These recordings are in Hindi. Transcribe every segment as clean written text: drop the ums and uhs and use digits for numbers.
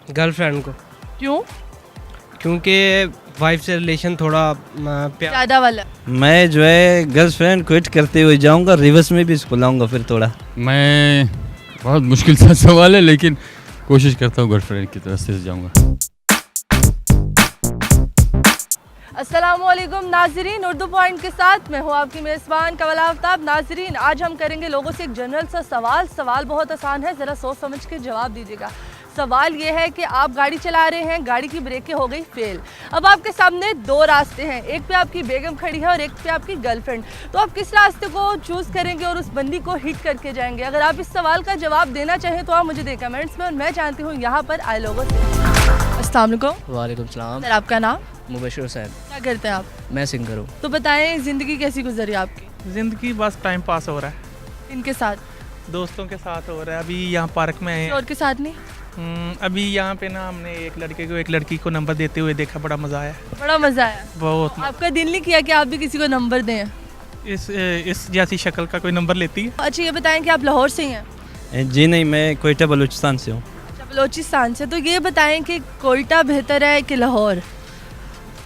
गर्लफ्रेंड को। क्यों? क्योंकि वाइफ से रिलेशन थोड़ा प्यार। ज्यादा वाला। मैं जो है गर्लफ्रेंड क्विट करते हुए जाऊंगा, रिवर्स में भी इसको लाऊंगा फिर थोड़ा। मैं बहुत मुश्किल सा सवाल है, लेकिन कोशिश करता हूँ गर्लफ्रेंड की रास्ते से जाऊँगा। अस्सलामुअलैकुम नाजरीन, उर्दू पॉइंट के साथ मैं हूँ आपकी मेज़बान कवल आफ्ताब। नाजरीन, आज हम करेंगे लोगों से एक जनरल सा सवाल बहुत आसान है, ज़रा सोच समझ के जवाब दीजिएगा। सवाल ये है कि आप गाड़ी चला रहे हैं, गाड़ी की ब्रेकें हो गई फेल। अब आपके सामने दो रास्ते हैं, एक पे आपकी बेगम खड़ी है और एक पे आपकी गर्लफ्रेंड। तो आप किस रास्ते को चूज़ करेंगे और उस बंदी को हिट करके जाएंगे? अगर आप इस सवाल का जवाब देना चाहें तो आप मुझे दें कमेंट्स में, और मैं जानती हूँ यहाँ पर आए लोगों से। अस्सलाम वालेकुम। वालेकुम सलाम। सर, आपका नाम? मुबशिर हुसैन। क्या करते हैं आप? मैं सिंगर हूँ। तो बताएं, ज़िंदगी कैसी गुजरी आपकी? ज़िंदगी बस टाइम पास हो रहा है, इनके साथ? दोस्तों के साथ हो रहा है। अभी यहाँ पार्क में है। और के साथ नहीं? अभी यहाँ पे ना हमने एक लड़के को एक लड़की को नंबर देते हुए देखा, बड़ा मज़ा आया। बड़ा मज़ा आया? बहुत। आपका दिल नहीं किया कि आप भी किसी को नंबर दें? इस जैसी शक्ल का कोई नंबर लेती है। अच्छा, ये बताएं कि आप लाहौर से ही हैं? जी नहीं, मैं कोयटा बलूचिस्तान से हूँ। अच्छा, बलोचिस्तान से। तो ये बताएं कि कोयटा बेहतर है कि लाहौर?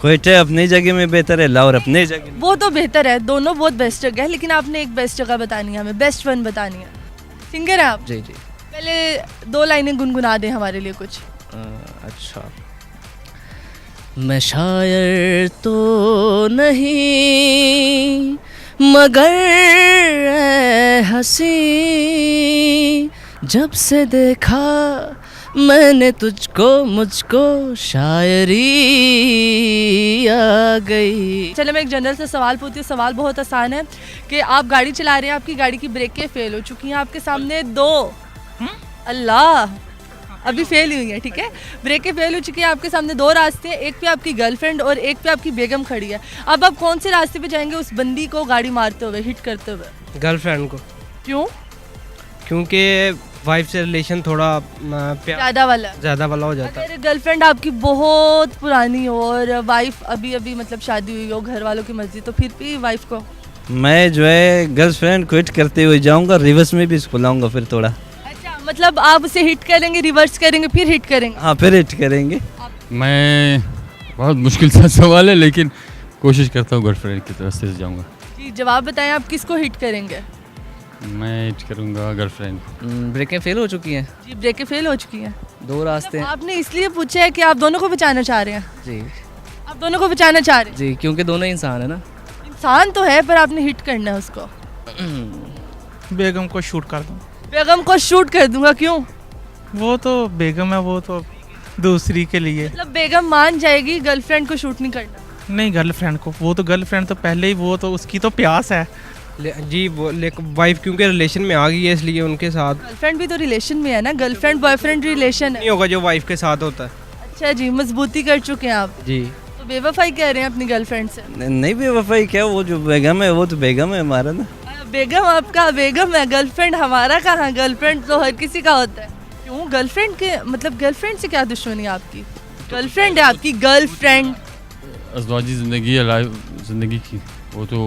कोयटा अपनी जगह में बेहतर है, लाहौर अपनी जगह में। वो तो बेहतर है, दोनों बहुत बेस्ट जगह है, लेकिन आपने एक बेस्ट जगह बतानी है हमें, बेस्ट वन बतानी है। सिंगर हैं आप? जी जी। पहले दो लाइनें गुनगुना दें हमारे लिए कुछ। अच्छा। मैं शायर तो नहीं मगर ऐ हंसी, जब से देखा मैंने तुझको मुझको शायरी आ गई। चलो, मैं एक जनरल से सवाल पूछती हूँ। सवाल बहुत आसान है कि आप गाड़ी चला रहे हैं, आपकी गाड़ी की ब्रेकें फेल हो चुकी हैं, आपके सामने दो अल्लाह अभी फेल हुई है, ठीक है, ब्रेकें फेल हो चुकी है, आपके सामने दो रास्ते हैं, एक पे आपकी गर्लफ्रेंड और एक पे आपकी बेगम खड़ी है। अब आप कौन से रास्ते पे जाएंगे उस बंदी को गाड़ी मारते हुए, हिट करते हुए? गर्लफ्रेंड को। क्यों? क्योंकि वाइफ से रिलेशन थोड़ा प्यार ज्यादा वाला हो जाता है। अगर गर्लफ्रेंड आपकी बहुत पुरानी हो और वाइफ अभी अभी मतलब शादी हुई हो, घर वालों की मर्जी, तो फिर भी वाइफ को? मैं जो है गर्लफ्रेंड क्विट करते हुए जाऊंगा, रिवर्स में भी इसको लाऊंगा फिर थोड़ा। अच्छा, मतलब आप उसे हिट करेंगे, रिवर्स करेंगे, फिर हिट करेंगे? हाँ, फिर हिट करेंगे। मैं बहुत मुश्किल सा सवाल है, लेकिन कोशिश करता हूँ गर्लफ्रेंड की रास्ते से जाऊँगा। जी, जवाब बताएं, आप किसको हिट करेंगे? मैं हिट करूँगा गर्लफ्रेंड। ब्रेकें फेल हो चुकी हैं, जी, ब्रेकें फेल हो चुकी हैं। दो रास्ते हैं। आपने इसलिए पूछा है कि आप दोनों को बचाना चाह रहे हैं? जी आप दोनों को बचाना चाह रहे हैं? जी, क्योंकि दोनों इंसान है ना। इंसान तो है, पर आपने हिट करना है उसको। बेगम को शूट कर दूँ। बेगम को शूट कर दूंगा? क्यों? वो तो बेगम है, वो तो दूसरी के लिए। मतलब बेगम मान जाएगी, गर्लफ्रेंड को शूट नहीं करना? नहीं, गर्लफ्रेंड को। वो तो गर्लफ्रेंड तो पहले ही, वो तो उसकी तो प्यास है। जी, वो वाइफ क्योंकि रिलेशन में आ गई है, इसलिए उनके साथ गर्लफ्रेंड भी तो रिलेशन में है ना, गर्लफ्रेंड बॉयफ्रेंड रिलेशन नहीं है। होगा जो वाइफ के साथ होता है। अच्छा जी, मजबूती कर चुके हैं आप। जी। तो बेवफाई कह रहे हैं अपनी गर्लफ्रेंड से? नहीं बेवफाई क्या, वो जो बेगम है वो तो बेगम है हमारा ना। बेगम आपका बेगम है, गर्लफ्रेंड हमारा कहाँ? गर्लफ्रेंड तो हर किसी का होता है। क्यों? गर्लफ्रेंड के मतलब गर्लफ्रेंड से क्या दुश्मनी है आपकी? गर्लफ्रेंड है आपकी, गर्लफ्रेंड। अज़वाजी ज़िंदगी है, लाइफ ज़िंदगी की, वो तो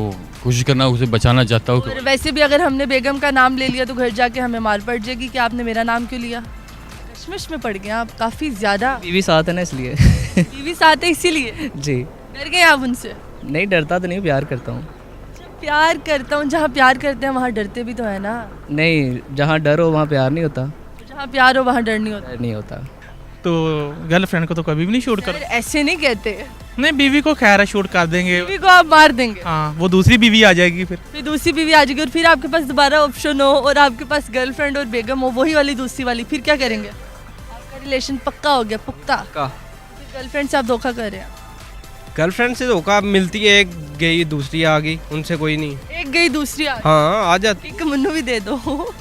कोशिश करना, उसे बचाना चाहता हूँ। और वैसे भी अगर हमने बेगम का नाम ले लिया तो घर जाके हमें मार पड़ जाएगी कि आपने मेरा नाम क्यों लिया। कश्मश में पड़ गए आप काफ़ी ज़्यादा। बीवी साथ है ना, इसलिए। बीवी साथ है इसीलिए जी। डर गए आप उनसे? नहीं डरता तो नहीं, प्यार करता हूँ। प्यार करता हूँ, जहाँ प्यार करते हैं वहाँ डरते भी तो है ना। नहीं, जहाँ डर हो वहाँ प्यार नहीं होता। जहाँ प्यार हो वहाँ डर नहीं होता। डर नहीं होता। तो गर्लफ्रेंड को तो कभी भी नहीं शूट यार, करो। ऐसे नहीं कहते। नहीं, बीवी को खैर है, शूट कर देंगे। बीवी को आप मार देंगे? हाँ, वो दूसरी बीवी आ जाएगी फिर दूसरी बीवी आ जाएगी और फिर आपके पास दोबारा ऑप्शन हो और आपके पास गर्लफ्रेंड और बेगम हो, वही वाली दूसरी वाली, फिर क्या करेंगे? आपका रिलेशन पक्का हो गया, पुख्ता। फिर गर्लफ्रेंड से आप धोखा कर रहे हैं? गर्लफ्रेंड से धोखा मिलती है, एक गई दूसरी आ गई, उनसे कोई नहीं। एक गई दूसरी आ गई। हाँ, आ जाती। एक मुन्नू भी दे दो।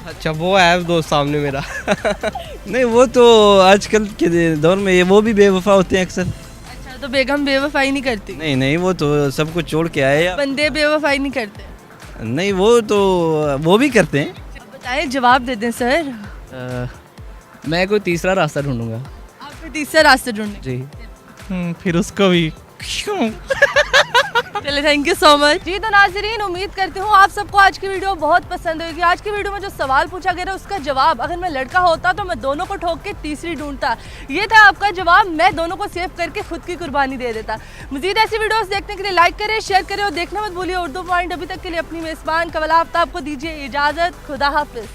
अच्छा, वो है दोस्त सामने मेरा। नहीं, वो तो आजकल के दौर में ये वो भी बेवफा होते हैं अक्सर। अच्छा, तो बेगम बेवफाई नहीं करती? नहीं नहीं, वो तो सब कुछ छोड़ के आए। बंदे बेवफाई नहीं करते? नहीं, वो तो वो भी करते हैं। बताएं, जवाब दे दें सर। मैं कोई तीसरा रास्ता ढूंढूंगा। आप फिर तीसरा रास्ता ढूंढें? जी। फिर उसको भी चलिए थैंक यू सो मच जी। तो नाज़रीन, उम्मीद करती हूँ आप सबको आज की वीडियो बहुत पसंद होगी। आज की वीडियो में जो सवाल पूछा गया उसका जवाब, अगर मैं लड़का होता तो मैं दोनों को ठोक के तीसरी ढूंढता। ये था आपका जवाब, मैं दोनों को सेव करके खुद की कुर्बानी दे देता। मजीद ऐसी वीडियोस देखने के लिए लाइक करें, शेयर करें और देखना मत भूलिए उर्दू पॉइंट। अभी तक के लिए अपनी मेज़बान कवल आफ्ताब को दीजिए इजाज़त। खुदा हाफिज़।